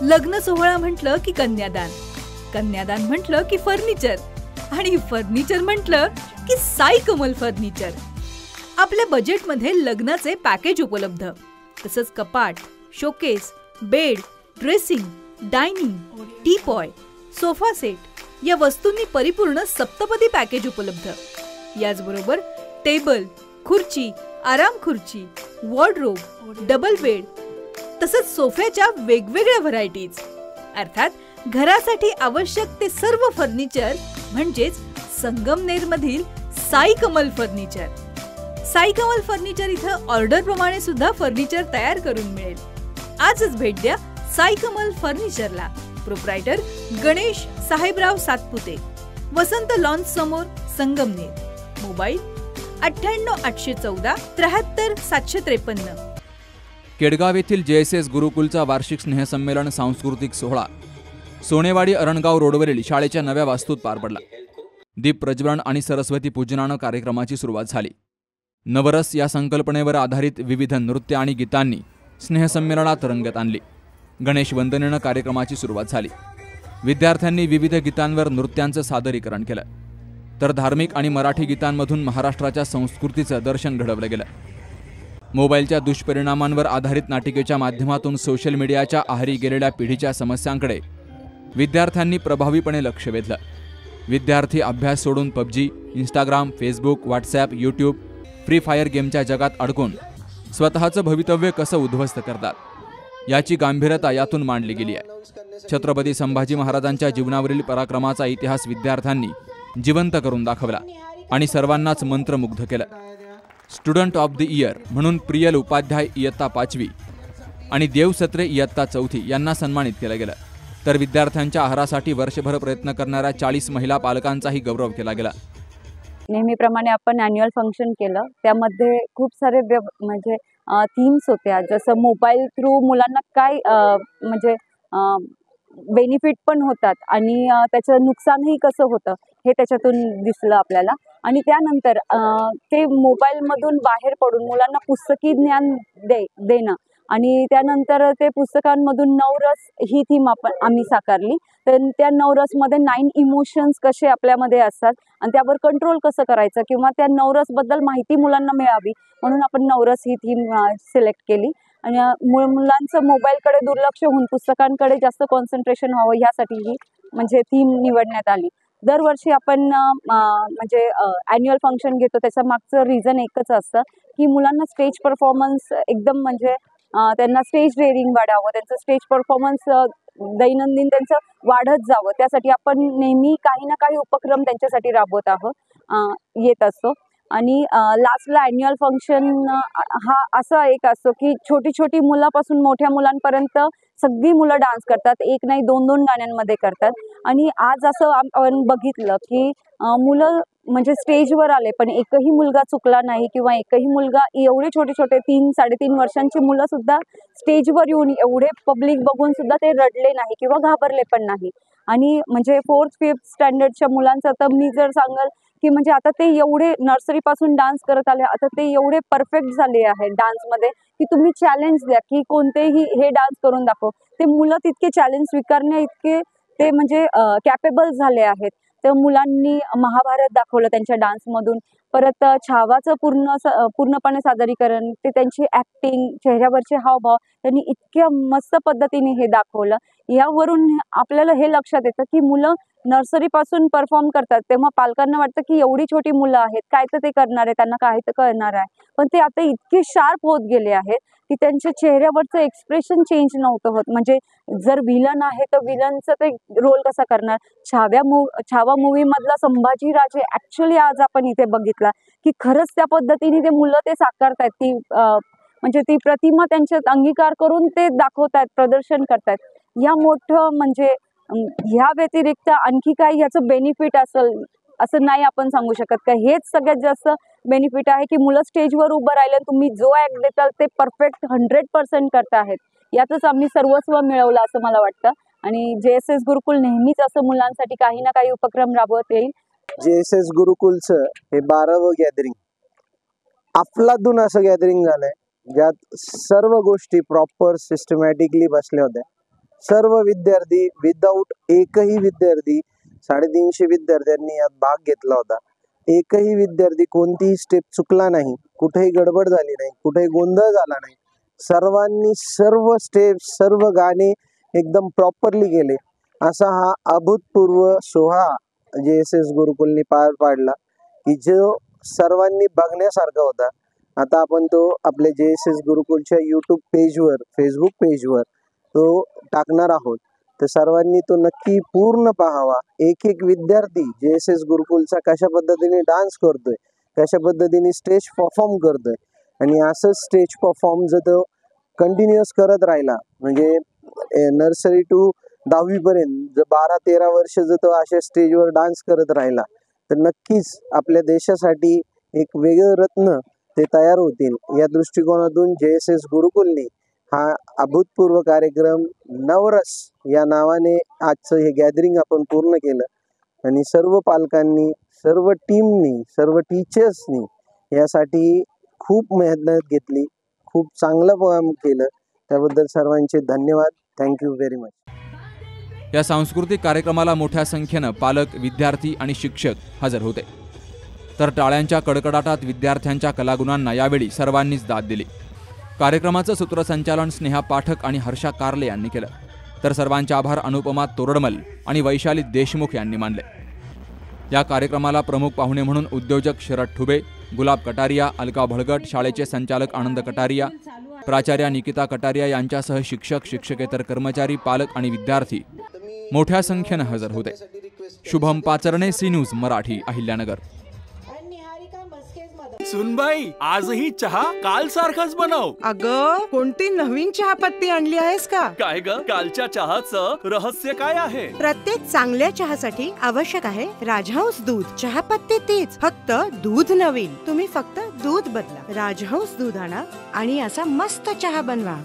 लग्न सोहळा म्हटलं की कन्यादान, कन्यादान म्हटलं की फर्निचर आणि फर्निचर म्हटलं की साई कमल फर्निचर. आपल्या बजेटमध्ये लग्नाचे पॅकेज उपलब्ध, तसंच कपाट, showcase, bed, dressing, dining, teapoy, sofa set या वस्तूंनी परिपूर्ण सप्तपदी पॅकेज उपलब्ध. याचबरोबर टेबल, खुर्ची, आराम खुर्ची, वॉर्डरोब, डबल बेड तसंच सोफ्याच्या वेगवेगळ्या व्हरायटीज. अर्थात घरासाठी आवश्यक ते सर्व फर्निचर म्हणजेच संगमनेरमधील साई कमल फर्निचर. साई कमल फर्निचर इथं ऑर्डर प्रमाणे सुद्धा फर्निचर तयार करून मिळेल. आजच भेट द्या साई कमल फर्निचरला. प्रोप्रायटर गणेश साहेबराव सातपुते, वसंत लॉन्स समोर, संगमनेर. मोबाईल 98 814 73 753. केडगाव येथील JSS गुरुकुलचा वार्षिक स्नेहसंमेलन सांस्कृतिक सोहळा सोनेवाडी अरणगाव रोडवरील शाळेच्या नव्या वास्तूत पार पडला. दीप प्रज्वलन आणि सरस्वती पूजनानं कार्यक्रमाची सुरुवात झाली. नवरस या संकल्पनेवर आधारित विविध नृत्य आणि गीतांनी स्नेहसंमेलनात रंगत आणली. गणेश वंदनेनं कार्यक्रमाची सुरुवात झाली. विद्यार्थ्यांनी विविध गीतांवर नृत्यांचं सादरीकरण केलं, तर धार्मिक आणि मराठी गीतांमधून महाराष्ट्राच्या संस्कृतीचं दर्शन घडवलं गेलं. मोबाईलच्या दुष्परिणामांवर आधारित नाटिकेच्या माध्यमातून सोशल मीडियाच्या आहारी गेलेल्या पिढीच्या समस्यांकडे विद्यार्थ्यांनी प्रभावीपणे लक्ष वेधलं. विद्यार्थी अभ्यास सोडून PUBG, Instagram, Facebook, WhatsApp, YouTube, free fire गेमच्या जगात अडकून स्वतःचं भवितव्य कसं उद्ध्वस्त करतात याची गांभीर्यता यातून मांडली गेली आहे. छत्रपती संभाजी महाराजांच्या जीवनावरील पराक्रमाचा इतिहास विद्यार्थ्यांनी जिवंत करून दाखवला आणि सर्वांनाच मंत्रमुग्ध केलं. स्टुडंट ऑफ द इयर म्हणून प्रियल उपाध्याय इयत्ता 5वी आणि देव सत्रे इयत्ता 4थी यांना सन्मानित केलं गेलं. तर विद्यार्थ्यांच्या आहारासाठी वर्षभर प्रयत्न करणाऱ्या 40 महिला पालकांचाही गौरव केला गेला. नेहमीप्रमाणे आपण ॲन्युअल फंक्शन केलं. त्यामध्ये खूप सारे म्हणजे थीम्स होत्या, जसं मोबाईल थ्रू मुलांना काय म्हणजे बेनिफिट पण होतात आणि त्याचं नुकसानही कसं होतं हे त्याच्यातून दिसलं आपल्याला. आणि त्यानंतर ते मोबाईलमधून बाहेर पडून मुलांना पुस्तकी ज्ञान देणं आणि त्यानंतर ते पुस्तकांमधून नवरस ही थीम आम्ही साकारली. तर त्या नवरसमध्ये 9 इमोशन्स कसे आपल्यामध्ये असतात आणि त्यावर कंट्रोल कसं करायचं किंवा त्या नवरसबद्दल माहिती मुलांना मिळावी म्हणून आपण नवरस ही थीम सिलेक्ट केली. आणि मुलांचं मोबाईलकडे दुर्लक्ष होऊन पुस्तकांकडे जास्त कॉन्सन्ट्रेशन व्हावं ह्यासाठी ही म्हणजे थीम निवडण्यात आली. दरवर्षी आपण म्हणजे ॲन्युअल फंक्शन घेतो, त्याचं मागचं रिझन एकच असतं की मुलांना स्टेज परफॉर्मन्स एकदम म्हणजे त्यांना स्टेज डेअरिंग वाढावं, त्यांचं स्टेज परफॉर्मन्स दैनंदिन त्यांचं वाढत जावं. त्यासाठी आपण नेहमी काही ना काही उपक्रम त्यांच्यासाठी राबवत येत असतो. आणि लास्टला ॲन्युअल फंक्शन हा असा एक असतो की छोटी छोटी मुलापासून मोठ्या मुलांपर्यंत सगळी मुलं डान्स करतात, एक नाही 2-2 गाण्यांमध्ये करतात. आणि आज असं आपण बघितलं की मुलं म्हणजे स्टेजवर आले पण एकही मुलगा चुकला नाही किंवा एकही मुलगा एवढे छोटे छोटे 3-3.5 वर्षांची मुलं सुद्धा स्टेजवर येऊन एवढे पब्लिक बघून सुद्धा ते रडले नाही किंवा घाबरले पण नाही. आणि म्हणजे 4th-5th स्टँडर्डच्या मुलांचं तर मी जर सांगाल की म्हणजे आता ते एवढे नर्सरीपासून डान्स करत आले, आता ते एवढे परफेक्ट झाले आहेत डान्समध्ये की तुम्ही चॅलेंज द्या की कोणतेही हे डान्स करून दाखव. ते मुलं तितके चॅलेंज स्वीकारण्या इतके ते म्हणजे कॅपेबल झाले आहेत. तर मुलांनी महाभारत दाखवलं त्यांच्या डान्समधून. परत छावाचं पूर्णपणे सादरीकरण, ते त्यांची ॲक्टिंग, चेहऱ्यावरचे हावभाव त्यांनी इतक्या मस्त पद्धतीने हे दाखवलं. यावरून आपल्याला हे लक्षात येतं की मुलं नर्सरीपासून परफॉर्म करतात तेव्हा पालकांना वाटतं की एवढी छोटी मुलं आहेत काय तर ते करणार आहे, त्यांना काय तर कळणार आहे. पण ते आता इतके शार्प होत गेले आहेत की त्यांच्या चेहऱ्यावरचं एक्सप्रेशन चेंज नव्हतं होत. म्हणजे जर विलन आहे तर विलनचं ते रोल कसा करणार. छावा मूवीमधला संभाजीराजे ॲक्च्युली आज आपण इथे बघितला की खरंच त्या पद्धतीने ते मुलं ते साकारतायत. ती म्हणजे ती प्रतिमा त्यांच्यात अंगीकार करून ते दाखवतायत, प्रदर्शन करतायत. या मोठं म्हणजे ह्या व्यतिरिक्त आणखी काही याचं बेनिफिट असेल असं नाही आपण सांगू शकत का. हेच सगळ्यात जास्त बेनिफिट आहे की मुलं स्टेजवर उभं राहिले, तुम्ही जो ॲक्ट देताल ते परफेक्ट 100% करता आहेत. यातच आम्ही सर्वस्व मिळवलं असं मला वाटतं. आणि JSS गुरुकुल नेहमीच असं मुलांसाठी काही ना काही उपक्रम राबवत येईल. JSS गुरुकुलचं हे 12वं गॅदरिंग अफलातून असं गॅदरिंग झालंय ज्यात सर्व गोष्टी प्रॉपर सिस्टमॅटिकली बसल्या होत्या. सर्व विद्यार्थी विदाऊट एकही विद्यार्थी 350 विद्यार्थ्यांनी यात भाग घेतला होता. एकही विद्यार्थी कोणतीही स्टेप चुकला नाही, कुठेही गडबड झाली नाही, कुठेही गोंधळ झाला नाही. सर्वांनी सर्व स्टेप सर्व गाणे एकदम प्रॉपरली गेले. असा हा अभूतपूर्व सोहळा JSS गुरुकुलनी पार पाडला की जो सर्वांनी बघण्यासारखा होता. आता आपण तो आपल्या JSS गुरुकुलच्या YouTube पेजवर फेसबुक पेजवर तो टाकणार आहोत. तर सर्वांनी तो नक्की पूर्ण पाहावा. एक एक विद्यार्थी JSS गुरुकुलचा कशा पद्धतीने डान्स करतोय, कशा पद्धतीने स्टेज परफॉर्म करतोय आणि असंच स्टेज परफॉर्म जर तो कंटिन्युअस करत राहिला म्हणजे नर्सरी टू 10वी पर्यंत जर 12-13 वर्ष जर तो अशा स्टेजवर डान्स करत राहिला तर नक्कीच आपल्या देशासाठी एक वेगळं रत्न ते तयार होतील. या दृष्टिकोनातून JSS गुरुकुलनी हा अभूतपूर्व कार्यक्रम नवरस या नावाने आजचं हे गॅदरिंग आपण पूर्ण केलं आणि सर्व पालकांनी, सर्व टीमनी, सर्व टीचर्सनी यासाठी खूप मेहनत घेतली, खूप चांगलं काम केलं. त्याबद्दल सर्वांचे धन्यवाद. Thank you very much. या सांस्कृतिक कार्यक्रमाला मोठ्या संख्येनं पालक, विद्यार्थी आणि शिक्षक हजर होते. तर टाळ्यांच्या कडकडाटात विद्यार्थ्यांच्या कलागुणांना यावेळी सर्वांनीच दाद दिली. कार्यक्रमाचं सूत्रसंचालन स्नेहा पाठक आणि हर्षा कारले यांनी केलं. तर सर्वांचे आभार अनुपमा तोरडमल आणि वैशाली देशमुख यांनी मानले. या कार्यक्रमाला प्रमुख पाहुणे म्हणून उद्योजक शरद ठुबे, गुलाब कटारिया, अलका भळगट, शाळेचे संचालक आनंद कटारिया, प्राचार्या निकिता कटारिया यांच्यासह शिक्षक, शिक्षकेतर कर्मचारी, पालक आणि विद्यार्थी मोठ्या संख्येनं हजर होते. Shubham Pacharne, C news Marathi, Ahilyanagar. सुनबाई, आजही चहा काल सारखाच बनव. अगं, कोणती नवीन चहापत्ती आणली आहेस का? काय ग, कालच्या चहाचं रहस्य काय आहे? प्रत्येक चांगल्या चहासाठी आवश्यक आहे राजहंस दूध. चहापत्ती तीच, फक्त दूध नवीन. तुम्ही फक्त दूध बदला. राजहंस दूध आणा आणि असा मस्त चहा बनवा.